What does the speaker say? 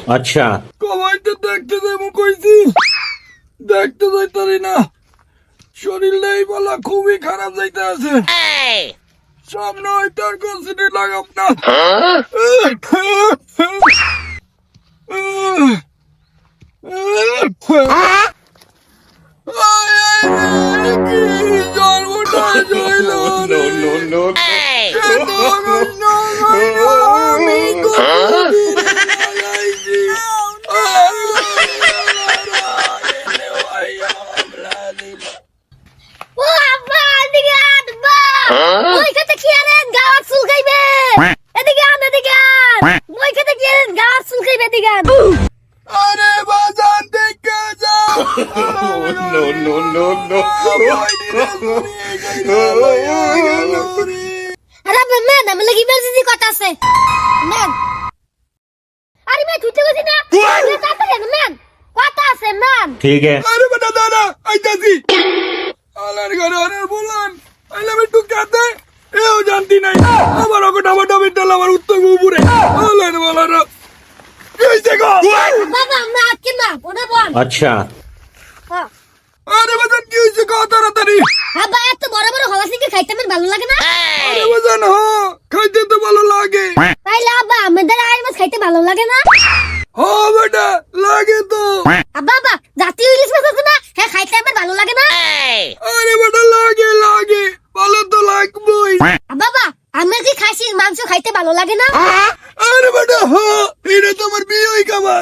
अच्छा কমাই তো দেখতে যাবো কইছি, দেখতে যাইতারি না। শরীরটা এই বলা খুবই খারাপ যাইতে আছে। সামনে হয়তো আর কনসিডি লাগাম না। জন্মটা হইল রে। আমি কতদিন লাগাইছি। ও আব্বা এদিকে আন আব্বা ওই খেতে কি আনেন গাওয়ার চুল খাইবে এদিকে আন ওই খেতে কি আনেন গাওয়ার চুল খাইবে এদিকে আন আরে বাজান দেখে যাও। আরে আব্বা ম্যান আমার লাগি ইমার্জেন্সি কথা আছে ম্যান আরে ম্যান তুই তো গেছিস না তুই তাড়াতাড়ি আন ম্যান কথা আছে ম্যান ठीक है আরে বেটা দাদা আইতাছি। আলার ঘরে আনার বললাম আইলাম একটু কাঁদে এও জানতি নাই। আমার ওকে ডাবাডাবি ডাল আমার উত্তর উপরে আলার বলার কি হইছে গো? বাবা আমরা আজকে না ওরে বল अच्छा হ্যাঁ আরে বাজান কি হইছে গো তাড়াতাড়ি? আব্বা এত বড় বড় হওয়া থেকে খাইতে আমার ভালো লাগে না আরে বাজান হ খাইতে তো ভালো লাগে। তাইলে আব্বা আমাদের আর মাছ খাইতে ভালো লাগে না হ বেটা লাগে তো। আব্বা আব্বা জাতীয় ইলিশ মাছ আছে না হ্যাঁ খাইতে আমার ভালো লাগে না আরে বেটা লাগে লাগে ভালো তো লাগবেই। আব্বা আব্বা আমার কি খাসির মাংস খাইতে ভালো লাগে না আরে বেটা হ এটা তো আমার বিয়ে হই খাবার।